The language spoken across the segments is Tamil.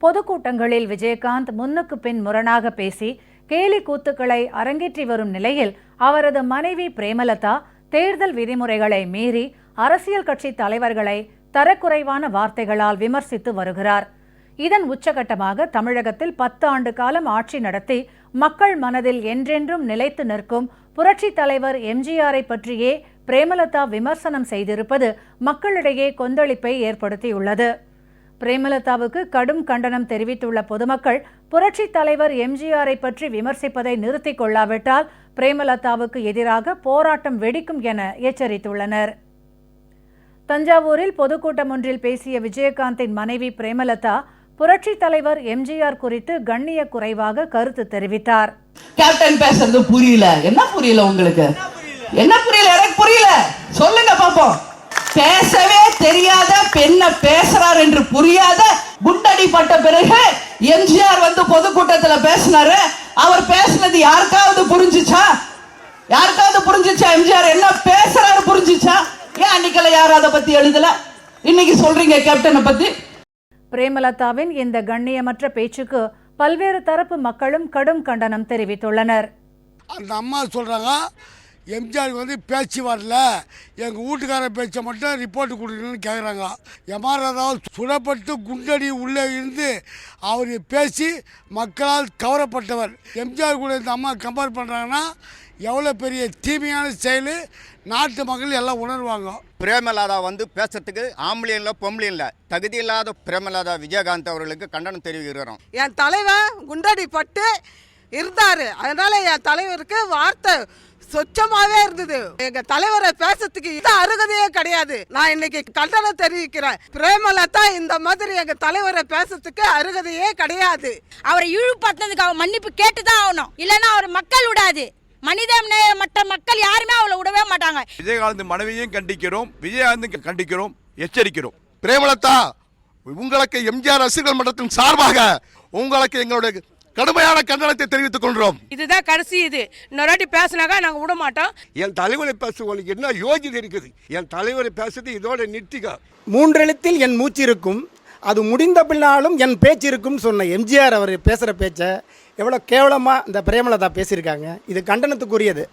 பொதுக்கூட்டங்களில் விஜயகாந்த் முன்னுக்கு பின் முரணாக பேசி கேலி கூத்துக்களை அரங்கேற்றி வரும் நிலையில் அவரது மனைவி பிரேமலதா தேர்தல் விதிமுறைகளை மீறி அரசியல் கட்சி தலைவர்களை தரக்குறைவான வார்த்தைகளால் விமர்சித்து வருகிறார். இதன் உச்சகட்டமாக தமிழகத்தில் 10 ஆண்டு காலம் ஆட்சி நடத்தி மக்கள் மனதில் என்றென்றும் நிலைத்து நிற்கும் புரட்சித் தலைவர் எம்ஜிஆரை பற்றியே பிரேமலதா விமர்சனம் செய்திருப்பது மக்களிடையே கொந்தளிப்பை ஏற்படுத்தியுள்ளது. பிரேமலதாவுக்கு கடும் கண்டனம் தெரிவித்துள்ள பொதுமக்கள் புரட்சித் தலைவர் எம்ஜிஆரை பற்றி விமர்சிப்பதை நிறுத்திக் கொள்ளாவிட்டால் பிரேமலதாவுக்கு எதிராக போராட்டம் வெடிக்கும் என எச்சரித்துள்ளனர். தஞ்சாவூரில் பொதுக்கூட்டம் ஒன்றில் பேசிய விஜயகாந்தின் மனைவி பிரேமலதா புரட்சித் தலைவர் எம்ஜிஆர் குறித்து கண்ணிய குறைவாக கருத்து தெரிவித்தார். கேப்டன் பேசுறது புரியல. என்ன புரியல உங்களுக்கு? என்ன புரியல? எனக்கு புரியல. சொல்லுங்க பாப்போம். பேசவே தெரியாத பெண்ண பேசுறார் என்று புரியாத குண்டடிப்பட்ட பிறகு எம்ஜிஆர் வந்து பொதுக்கூட்டத்துல பேசினாரு. அவர் பேசினது யாருக்காவது புரிஞ்சுச்சா? யாருக்காவது புரிஞ்சுச்சா? எம்ஜிஆர் என்ன பேசுறாரு புரிஞ்சுச்சா? ஏன் அன்னைக்கெல்லாம் யாரும் அதை பத்தி எழுதல? இன்னைக்கு சொல்றீங்க கேப்டனை பத்தி. பிரேமலதாவின் இந்த கண்ணியமற்ற பேச்சுக்கு பல்வேறு தரப்பு மக்களும் கடும் கண்டனம் தெரிவித்துள்ளனர். அந்த அம்மா சொல்றாங்க, எம்ஜிஆருக்கு வந்து பேச்சு வரல, எங்கள் வீட்டுக்கார பேச்சை மட்டும் ரிப்போர்ட் கொடுக்கணும்னு கேட்குறாங்க. எம்ஆர்ராதாவால் சுடப்பட்டு குண்டடி உள்ளே இருந்து அவர் பேசி மக்களால் கவரப்பட்டவர். எம்ஜிஆர் கூட இந்த அம்மா கம்பேர் பண்ணுறாங்கன்னா எவ்வளோ பெரிய தீமையான செயல் நாட்டு மக்கள் எல்லாம் உணர்வாங்க. பிரேமலதா வந்து பேசுறதுக்கு ஆம்பளை இல்லை பொம்பளை இல்லை, தகுதி இல்லாத பிரேமலதா விஜயகாந்த் அவர்களுக்கு கண்டனம் தெரிவிக்கிறோம். என் தலைவர் குண்டடி பட்டு இருந்தாரு, அதனால என் தலைவருக்கு வார்த்தை சொச்சமாவே இருந்தது. எங்க தலைவரை பேசுறதுக்கு இந்த அருகதையே கிடையாது. நான் இன்னைக்கு கண்டனம் தெரிவிக்கிறேன். பிரேமலதா இந்த மாதிரி எங்க தலைவரை பேசுறதுக்கு அருகதையே கிடையாது. அவரை இழிவுபடுத்தினதுக்கு அவர் மன்னிப்பு கேட்டுதான் ஆகணும், இல்லைன்னா அவர் மக்கள் விடாது. மற்ற மக்கள் யாருமே அவளை விடவே மாட்டாங்க. விஜயகாந்த் மனைவியையும் கண்டிக்கிறோம், விஜயகாந்த் கண்டிக்கிறோம், எச்சரிக்கிறோம். பிரேமலதா, உங்களுக்கு எம்ஜிஆர் ரசிகர்கள் மன்றத்தின் சார்பாக உங்களுக்கு எங்களுடைய கடுமையான கண்டனத்தை தெரிவித்துக் கொள்கிறோம். இதுதான் கடைசி. இது இன்னொரு பேசினாக்கா நாங்க விட மாட்டோம். என் தலைவரை பேசுவதற்கு என்ன யோகிதை இருக்குது? என் தலைவரை பேசுறது இதோட நிறுத்திக்க. 3 எழுத்தில் என் மூச்சு இருக்கும், அது முடிந்த பின்னாலும் என் பேச்சு இருக்கும் சொன்ன எம்ஜிஆர் அவர் பேசுகிற பேச்சை எவ்வளோ கேவலமாக இந்த பிரேமலதா பேசியிருக்காங்க. இது கண்டனத்துக்குரியது.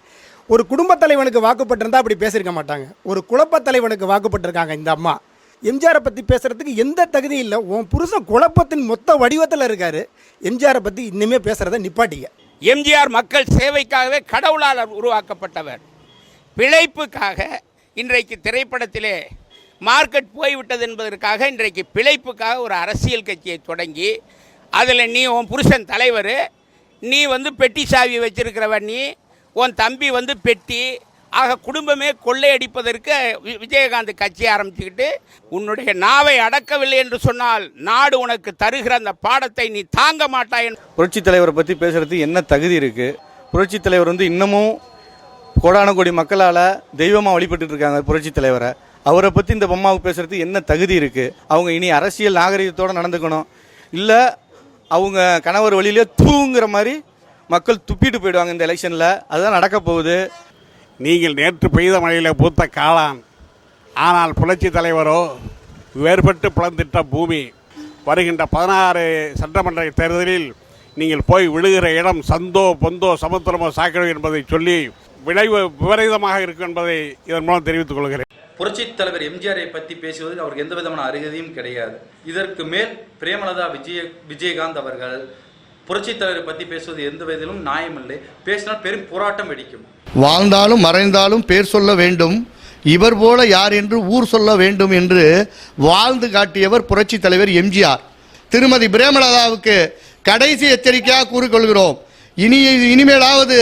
ஒரு குடும்பத் தலைவனுக்கு வாக்குப்பட்டிருந்தால் அப்படி பேசியிருக்க மாட்டாங்க. ஒரு குழப்பத் தலைவனுக்கு வாக்குப்பட்டிருக்காங்க இந்த அம்மா. எம்ஜிஆரை பற்றி பேசுகிறதுக்கு எந்த தகுதி இல்லை. உன் புருஷன் குழப்பத்தின் மொத்த வடிவத்தில் இருக்கார். எம்ஜிஆரை பற்றி இன்னுமே பேசுகிறத நிப்பாட்டிங்க. எம்ஜிஆர் மக்கள் சேவைக்காகவே கடவுளால் உருவாக்கப்பட்டவர். பிழைப்புக்காக இன்றைக்கு திரைப்படத்திலே மார்க்கெட் போய்விட்டது என்பதற்காக இன்றைக்கு பிழைப்புக்காக ஒரு அரசியல் கட்சியை தொடங்கி அதில் நீ உன் புருஷன் தலைவர், நீ வந்து பெட்டி சாவி வச்சிருக்கிறவன், நீ உன் தம்பி வந்து பெட்டி, ஆக குடும்பமே கொள்ளையடிப்பதற்கு விஜயகாந்த் கட்சி ஆரம்பிச்சுக்கிட்டு உன்னுடைய நாவை அடக்கவில்லை என்று சொன்னால் நாடு உனக்கு தருகிற அந்த பாடத்தை நீ தாங்க மாட்டாய். புரட்சி தலைவரை பற்றி பேசுகிறதுக்கு என்ன தகுதி இருக்குது? புரட்சி தலைவர் வந்து இன்னமும் கோடான கோடி மக்களால் தெய்வமாக வழிபட்டு இருக்காங்க புரட்சி தலைவரை. அவரை பற்றி இந்த பொம்மாவுக்கு பேசுகிறதுக்கு என்ன தகுதி இருக்குது? அவங்க இனி அரசியல் நாகரிகத்தோடு நடந்துக்கணும். இல்லை அவங்க கணவர் வழியிலே தூங்குற மாதிரி மக்கள் துப்பிட்டு போயிடுவாங்க இந்த எலெக்ஷனில். அதுதான் நடக்க போகுது. நீங்கள் நேற்று பெய்த மழையில் பூத்த காளான், ஆனால் புரட்சி தலைவரோ வேறுபட்டு பிளந்திட்ட பூமி. வருகின்ற 16 சட்டமன்ற தேர்தலில் நீங்கள் போய் விழுகிற இடம் சந்தோ பொந்தோ சமுத்திரமோ சாக்கடை என்பதை சொல்லி விளைவு விபரீதமாக இருக்கும் என்பதை இதன் மூலம் தெரிவித்துக் கொள்கிறேன். புரட்சி தலைவர் எம்ஜிஆரை பற்றி பேசுவதற்கு அவருக்கு எந்த விதமான அருகதையும் கிடையாது. இதற்கு மேல் பிரேமலதா விஜயகாந்த் அவர்கள் புரட்சி தலைவரை பற்றி பேசுவது எந்த விதத்திலும் நியாயமில்லை. பேசினால் பெரும் போராட்டம் வெடிக்கும். வாழ்ந்தாலும் மறைந்தாலும் பேர் சொல்ல வேண்டும், இவர் போல யார் என்று ஊர் சொல்ல வேண்டும் என்று வாழ்ந்து காட்டியவர் புரட்சி தலைவர் எம்ஜிஆர். திருமதி பிரேமலதாவுக்கு கடைசி எச்சரிக்கையாக கூறிக்கொள்கிறோம். இனிமேலாவது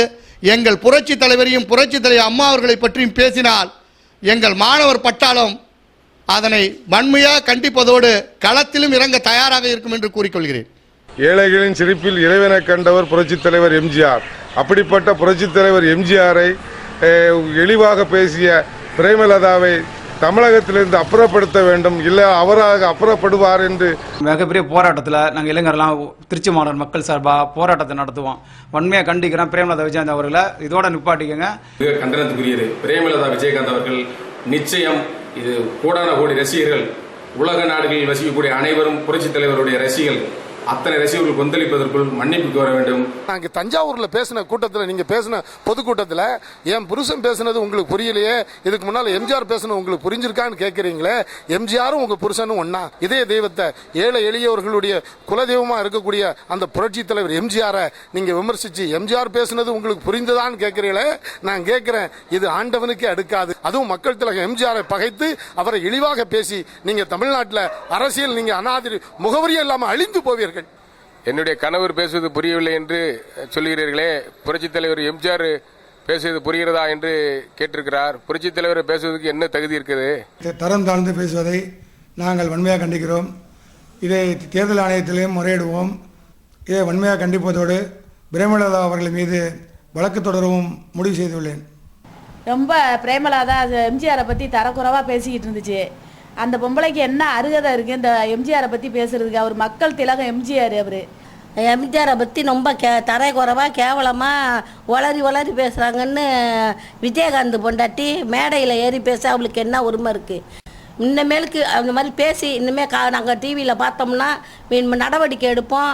எங்கள் புரட்சி தலைவரையும் புரட்சி தலைவர் அம்மா அவர்களை பற்றியும் பேசினால் எங்கள் மாணவர் பட்டாளம் அதனை வன்மையாக கண்டிப்பதோடு களத்திலும் இறங்க தயாராக இருக்கும் என்று கூறிக்கொள்கிறேன். ஏழைகளின் சிரிப்பில் இறைவனை கண்டவர் புரட்சித் தலைவர் எம்ஜிஆர். அப்படிப்பட்ட புரட்சித் தலைவர் எம்ஜிஆரை இழிவாக பேசிய பிரேமலதாவை தமிழகத்திலிருந்து அப்புறப்படுத்த வேண்டும், இல்லை அவராக அப்புறப்படுவார் என்று மிகப்பெரிய போராட்டத்தில் நாங்கள் இளைஞர்லாம் திருச்சி மாநகர் மக்கள் சார்பாக போராட்டத்தை நடத்துவோம். வன்மையாக கண்டிக்கிறோம். பிரேமலதா விஜயகாந்த் அவர்களை இதோட நிப்பாட்டிக்கங்க. மிக கண்டனத்துக்குரியது. பிரேமலதா விஜயகாந்த் அவர்கள் நிச்சயம் இது கோடான கோடி ரசிகர்கள், உலக நாடுகளில் வசிக்கக்கூடிய அனைவரும் புரட்சி தலைவருடைய ரசிகர்கள். அத்தனை ரசிகர்கள் கொந்தளிப்பதற்குள் மன்னிப்பு கோர வேண்டும். நாங்கள் தஞ்சாவூரில் பேசின கூட்டத்தில், நீங்கள் பேசின பொதுக்கூட்டத்தில் என் புருஷன் பேசுனது உங்களுக்கு புரியலையே, இதுக்கு முன்னால் எம்ஜிஆர் பேசுனது உங்களுக்கு புரிஞ்சிருக்கான்னு கேட்குறீங்களே. எம்ஜிஆரும் உங்கள் புருஷனும் ஒன்னா. இதே தெய்வத்தை, ஏழை எளியவர்களுடைய குலதெய்வமாக இருக்கக்கூடிய அந்த புரட்சி தலைவர் எம்ஜிஆரை நீங்கள் விமர்சித்து எம்ஜிஆர் பேசுனது உங்களுக்கு புரிந்ததான்னு கேட்குறீங்களே. நான் கேட்குறேன், இது ஆண்டவனுக்கே அடுக்காது. அதுவும் மக்கள் தலைவர் எம்ஜிஆரை பகைத்து அவரை இழிவாக பேசி நீங்கள் தமிழ்நாட்டில் அரசியல் நீங்கள் அனாதிரி முகவரியே இல்லாமல் அழிந்து போவீர்கள். என்னுடைய கணவர் பேசுவது புரியவில்லை என்று சொல்கிறீர்களே, புரட்சித் தலைவர் எம்ஜிஆர் பேசுவது புரிகிறதா என்று கேட்டிருக்கிறார். புரட்சித் தலைவர் பேசுவதற்கு என்ன தகுதி இருக்குது? தரம் தாழ்ந்து பேசுவதை நாங்கள் வன்மையாக கண்டிக்கிறோம். இதை தேர்தல் ஆணையத்திலையும் முறையிடுவோம். இதை வன்மையாக கண்டிப்பதோடு பிரேமலதா அவர்கள் மீது வழக்கு தொடரவும் முடிவு செய்துள்ளேன். ரொம்ப பிரேமலதா எம்ஜிஆரை பற்றி தரக்குறைவாக பேசிக்கிட்டு இருந்துச்சு. அந்த பொம்பளைக்கு என்ன அருகதை இருக்குது இந்த எம்ஜிஆரை பற்றி பேசுறதுக்கு? அவர் மக்கள் திலகம் எம்ஜிஆர். அவர் எம்ஜிஆரை பற்றி ரொம்ப தரை குறைவாக கேவலமாக வளரி பேசுகிறாங்கன்னு விஜயகாந்த் பொண்டாட்டி மேடையில் ஏறி பேச அவளுக்கு என்ன உரிமை இருக்குது? இன்னமேலுக்கு அந்த மாதிரி பேசி இன்னுமே நாங்கள் டிவியில் பார்த்தோம்னா நடவடிக்கை எடுப்போம்.